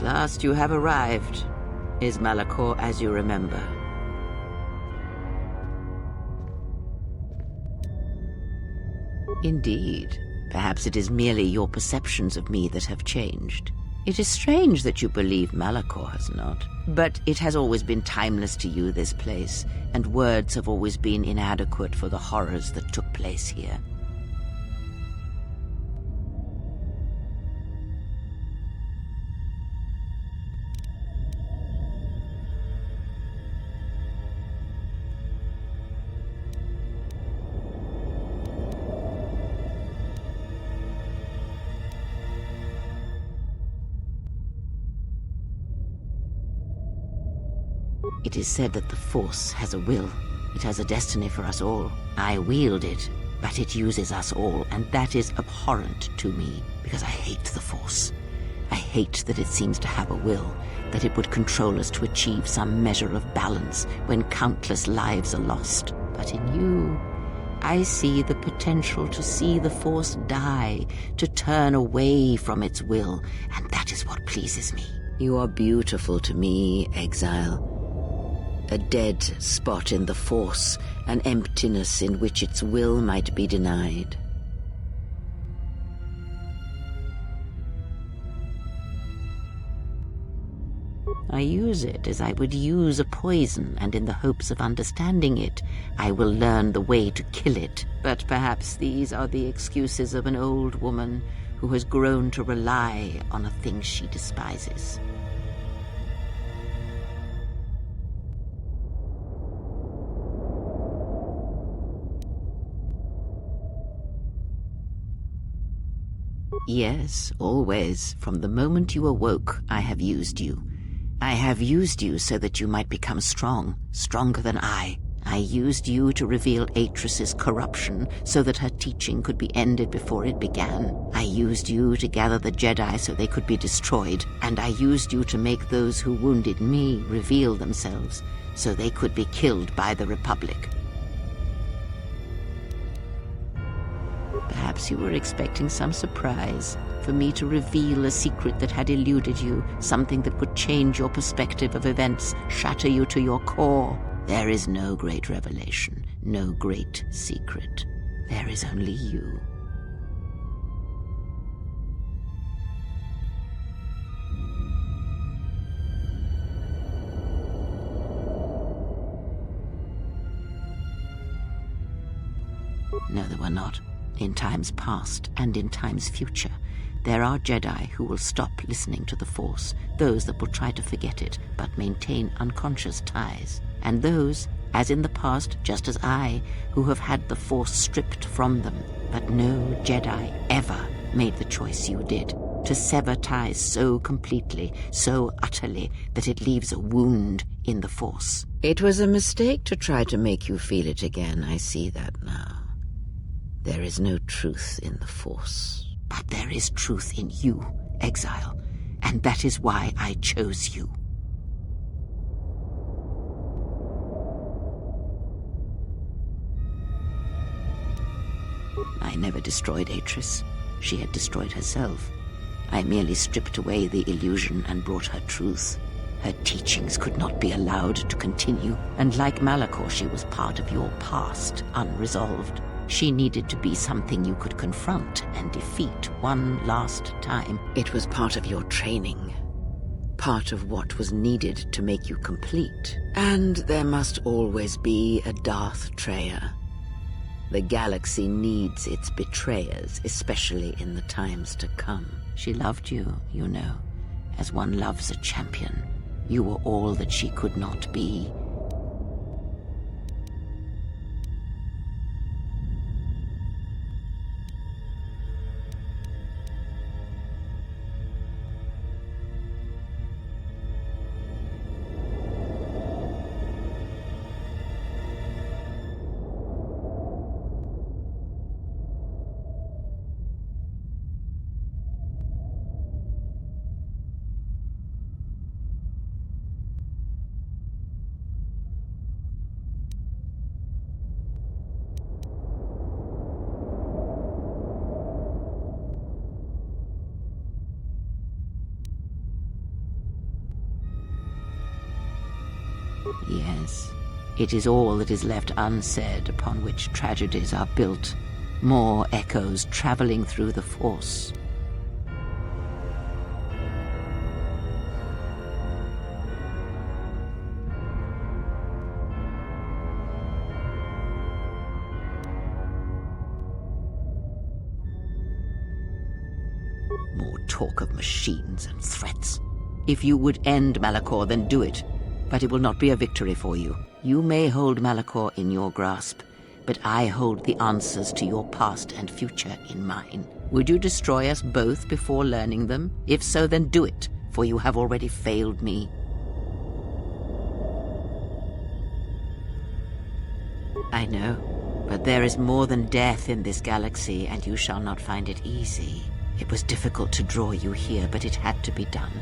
last you have arrived. Is Malachor as you remember? Indeed. Perhaps it is merely your perceptions of me that have changed. It is strange that you believe Malachor has not. But it has always been timeless to you, this place, and words have always been inadequate for the horrors that took place here. It is said that the Force has a will. It has a destiny for us all. I wield it, but it uses us all, and that is abhorrent to me, because I hate the Force. I hate that it seems to have a will, that it would control us to achieve some measure of balance when countless lives are lost. But in you, I see the potential to see the Force die, to turn away from its will, and that is what pleases me. You are beautiful to me, Exile. A dead spot in the Force, an emptiness in which its will might be denied. I use it as I would use a poison, and in the hopes of understanding it, I will learn the way to kill it. But perhaps these are the excuses of an old woman who has grown to rely on a thing she despises. Yes, always. From the moment you awoke, I have used you. I have used you so that you might become strong, stronger than I. I used you to reveal Atris's corruption so that her teaching could be ended before it began. I used you to gather the Jedi so they could be destroyed, and I used you to make those who wounded me reveal themselves so they could be killed by the Republic. Perhaps you were expecting some surprise, for me to reveal a secret that had eluded you, something that would change your perspective of events, shatter you to your core. There is no great revelation, no great secret. There is only you. No, there were not. In times past and in times future, there are Jedi who will stop listening to the Force, those that will try to forget it but maintain unconscious ties, and those, as in the past, just as I, who have had the Force stripped from them. But no Jedi ever made the choice you did, to sever ties so completely, so utterly, that it leaves a wound in the Force. It was a mistake to try to make you feel it again, I see that now. There is no truth in the Force, but there is truth in you, Exile, and that is why I chose you. I never destroyed Atris. She had destroyed herself. I merely stripped away the illusion and brought her truth. Her teachings could not be allowed to continue, and like Malachor, she was part of your past, unresolved. She needed to be something you could confront and defeat one last time. It was part of your training, part of what was needed to make you complete. And there must always be a Darth Tryaa. The galaxy needs its betrayers, especially in the times to come. She loved you, you know, as one loves a champion. You were all that she could not be. Yes, it is all that is left unsaid upon which tragedies are built. More echoes traveling through the Force. More talk of machines and threats. If you would end Malachor, then do it. But it will not be a victory for you. You may hold Malachor in your grasp, but I hold the answers to your past and future in mine. Would you destroy us both before learning them? If so, then do it, for you have already failed me. I know, but there is more than death in this galaxy, and you shall not find it easy. It was difficult to draw you here, but it had to be done.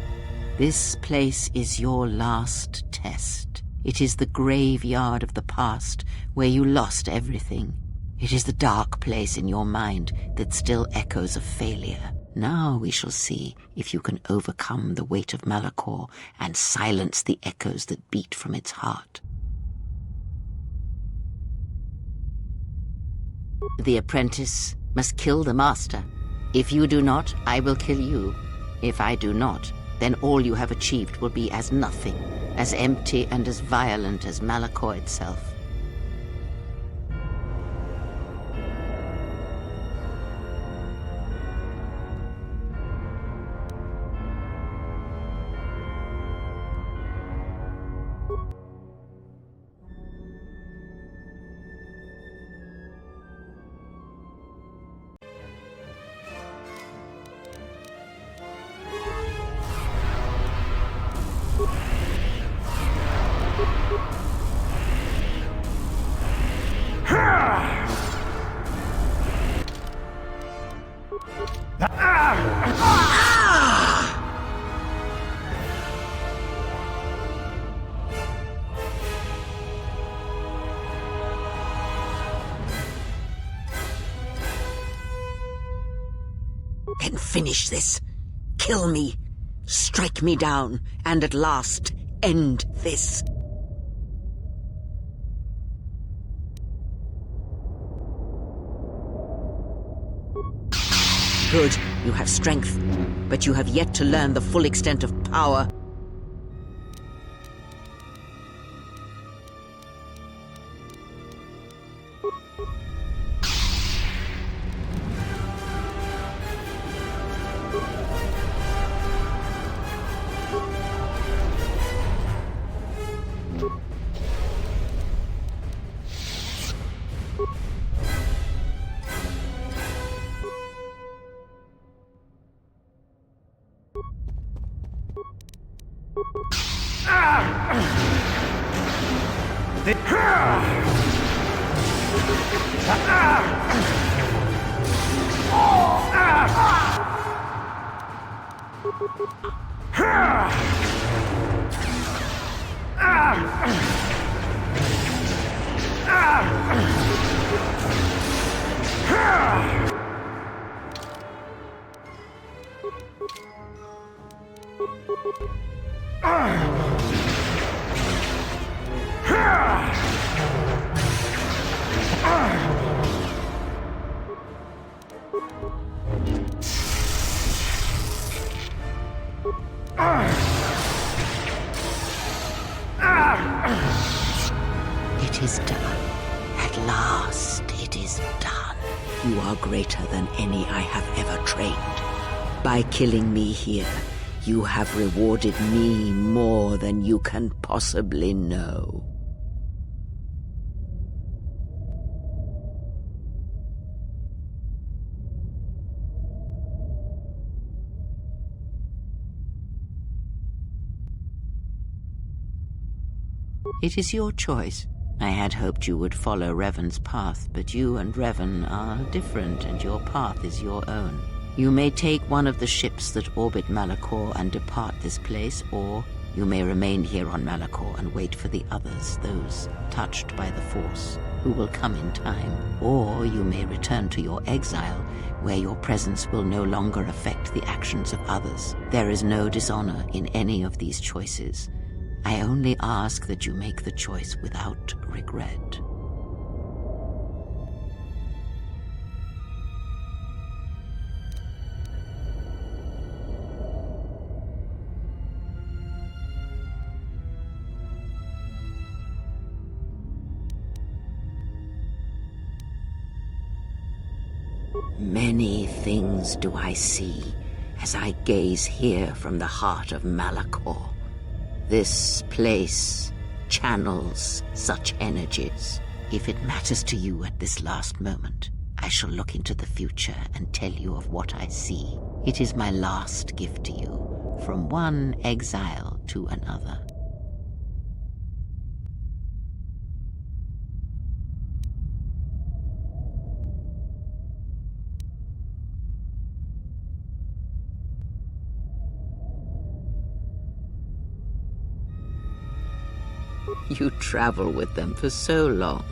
This place is your last test. It is the graveyard of the past, where you lost everything. It is the dark place in your mind that still echoes of failure. Now we shall see if you can overcome the weight of Malachor and silence the echoes that beat from its heart. The apprentice must kill the master. If you do not, I will kill you. If I do not, then all you have achieved will be as nothing, as empty and as violent as Malachor itself. Then finish this. Kill me. Strike me down, and at last, end this. Good, you have strength, but you have yet to learn the full extent of power. It is done. At last, it is done. You are greater than any I have ever trained. By killing me here, you have rewarded me more than you can possibly know. It is your choice. I had hoped you would follow Revan's path, but you and Revan are different, and your path is your own. You may take one of the ships that orbit Malachor and depart this place, or you may remain here on Malachor and wait for the others, those touched by the Force, who will come in time. Or you may return to your exile, where your presence will no longer affect the actions of others. There is no dishonor in any of these choices. I only ask that you make the choice without regret. Many things do I see as I gaze here from the heart of Malachor. This place channels such energies. If it matters to you at this last moment, I shall look into the future and tell you of what I see. It is my last gift to you, from one exile to another. You travel with them for so long,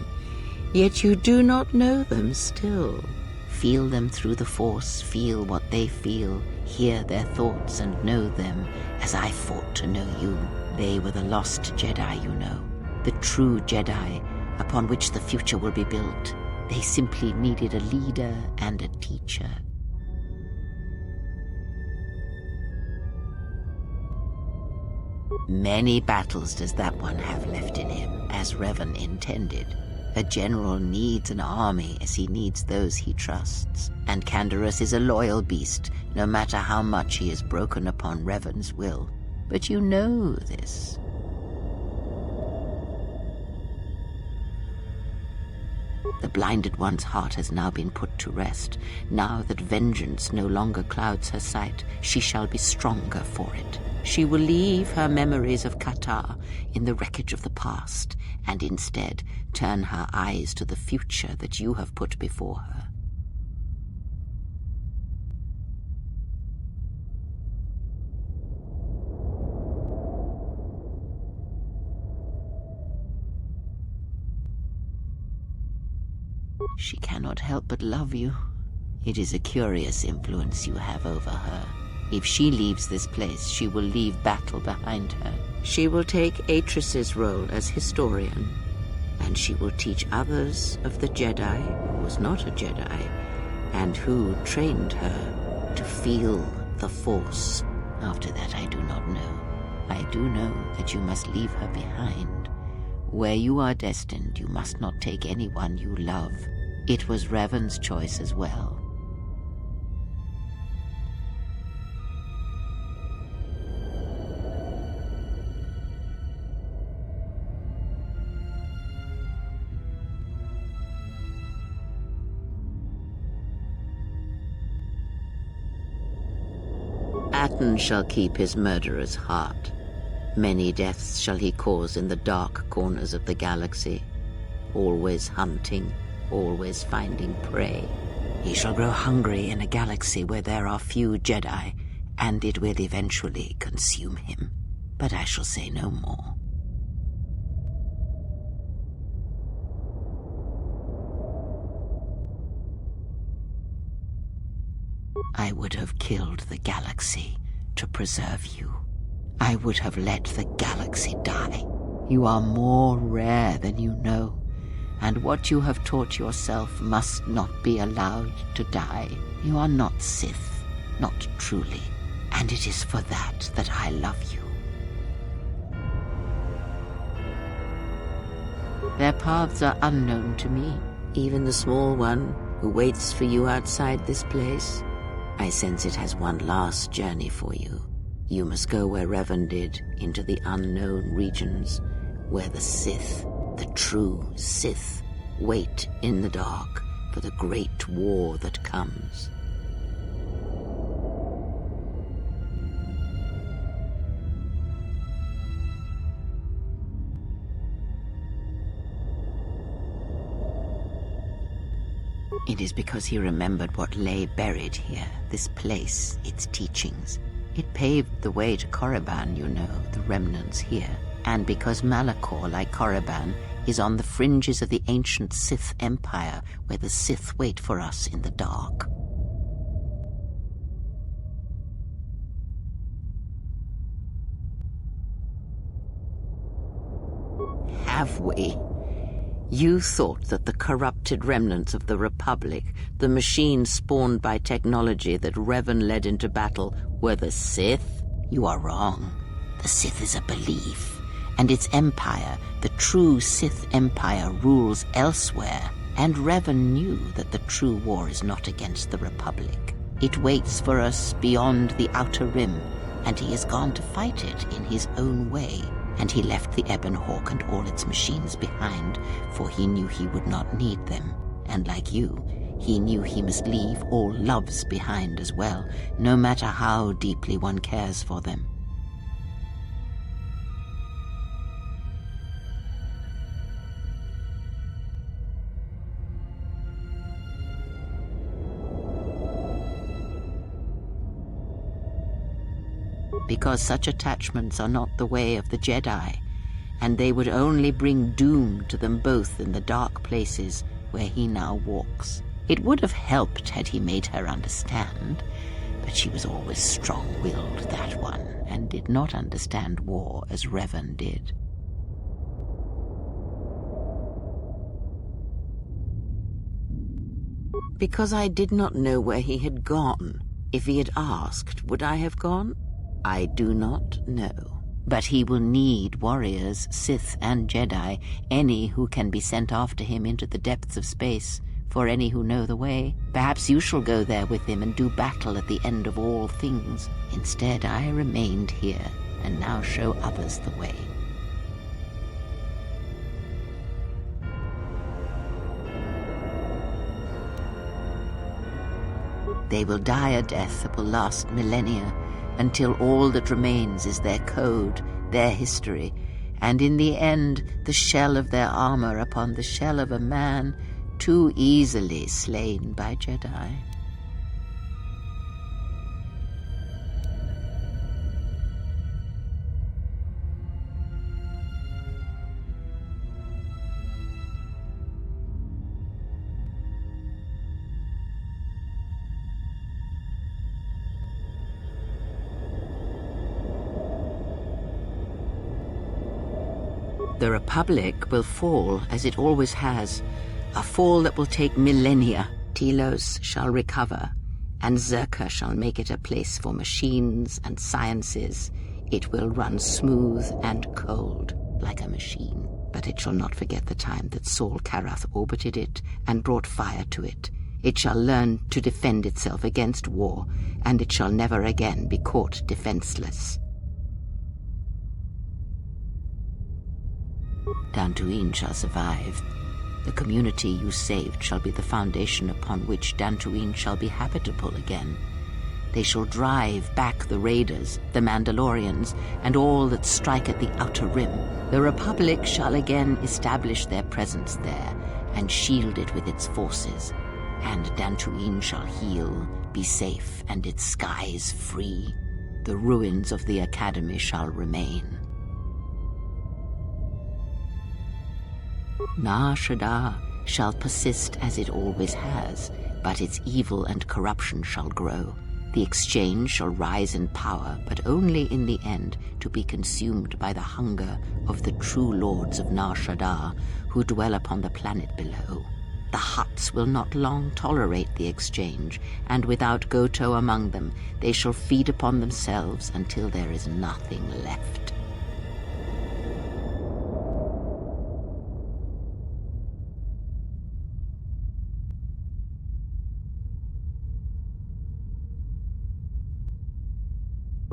yet you do not know them still. Feel them through the Force, feel what they feel, hear their thoughts and know them as I fought to know you. They were the lost Jedi, you know, the true Jedi upon which the future will be built. They simply needed a leader and a teacher. Many battles does that one have left in him, as Revan intended. A general needs an army as he needs those he trusts, and Canderous is a loyal beast, no matter how much he is broken upon Revan's will. But you know this. The blinded one's heart has now been put to rest. Now that vengeance no longer clouds her sight, she shall be stronger for it. She will leave her memories of KotOR in the wreckage of the past, and instead turn her eyes to the future that you have put before her. She cannot help but love you. It is a curious influence you have over her. If she leaves this place, she will leave battle behind her. She will take Atris's role as historian, and she will teach others of the Jedi who was not a Jedi, and who trained her to feel the Force. After that, I do not know. I do know that you must leave her behind. Where you are destined, you must not take anyone you love. It was Revan's choice as well. Atten shall keep his murderer's heart. Many deaths shall he cause in the dark corners of the galaxy, always hunting, always finding prey. He shall grow hungry in a galaxy where there are few Jedi, and it will eventually consume him. But I shall say no more. I would have killed the galaxy to preserve you. I would have let the galaxy die. You are more rare than you know, and what you have taught yourself must not be allowed to die. You are not Sith, not truly, and it is for that that I love you. Their paths are unknown to me, even the small one who waits for you outside this place. I sense it has one last journey for you. You must go where Revan did, into the unknown regions, where the Sith, the true Sith, wait in the dark for the great war that comes. It is because he remembered what lay buried here, this place, its teachings. It paved the way to Korriban, you know, the remnants here. And because Malachor, like Korriban, is on the fringes of the ancient Sith Empire, where the Sith wait for us in the dark. have we? You thought that the corrupted remnants of the Republic, the machines spawned by technology that Revan led into battle, were the Sith? You are wrong. The Sith is a belief, and its empire, the true Sith Empire, rules elsewhere. And Revan knew that the true war is not against the Republic. It waits for us beyond the Outer Rim, and he has gone to fight it in his own way. And he left the Ebon Hawk and all its machines behind, for he knew he would not need them. And like you, he knew he must leave all loves behind as well, no matter how deeply one cares for them. Because such attachments are not the way of the Jedi, and they would only bring doom to them both in the dark places where he now walks. It would have helped had he made her understand, but she was always strong-willed, that one, and did not understand war as Revan did. Because I did not know where he had gone. If he had asked, would I have gone? I do not know. But he will need warriors, Sith and Jedi, any who can be sent after him into the depths of space, for any who know the way. Perhaps you shall go there with him and do battle at the end of all things. Instead, I remained here, and now show others the way. They will die a death that will last millennia, until all that remains is their code, their history, and in the end the shell of their armor upon the shell of a man too easily slain by Jedi. The Republic will fall, as it always has, a fall that will take millennia. Telos shall recover, and Zerka shall make it a place for machines and sciences. It will run smooth and cold, like a machine. But it shall not forget the time that Saul Karath orbited it and brought fire to it. It shall learn to defend itself against war, and it shall never again be caught defenseless. Dantooine shall survive. The community you saved shall be the foundation upon which Dantooine shall be habitable again. They shall drive back the Raiders, the Mandalorians, and all that strike at the Outer Rim. The Republic shall again establish their presence there, and shield it with its forces. And Dantooine shall heal, be safe, and its skies free. The ruins of the Academy shall remain. Nar Shaddaa shall persist as it always has, but its evil and corruption shall grow. The exchange shall rise in power, but only in the end to be consumed by the hunger of the true lords of Nar Shaddaa, who dwell upon the planet below. The Hutts will not long tolerate the exchange, and without KotOR among them, they shall feed upon themselves until there is nothing left.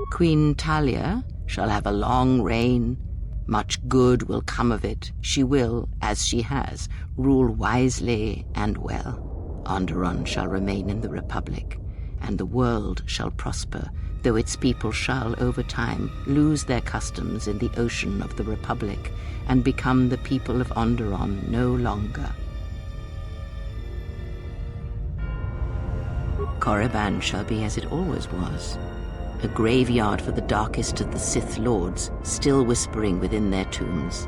Queen Talia shall have a long reign. Much good will come of it. She will, as she has, rule wisely and well. Onderon shall remain in the Republic, and the world shall prosper, though its people shall, over time, lose their customs in the ocean of the Republic, and become the people of Onderon no longer. Korriban shall be as it always was, a graveyard for the darkest of the Sith Lords, still whispering within their tombs.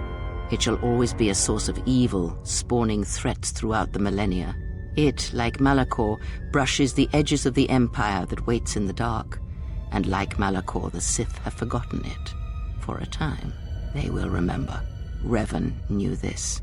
It shall always be a source of evil, spawning threats throughout the millennia. It, like Malachor, brushes the edges of the Empire that waits in the dark. And like Malachor, the Sith have forgotten it. For a time, they will remember. Revan knew this.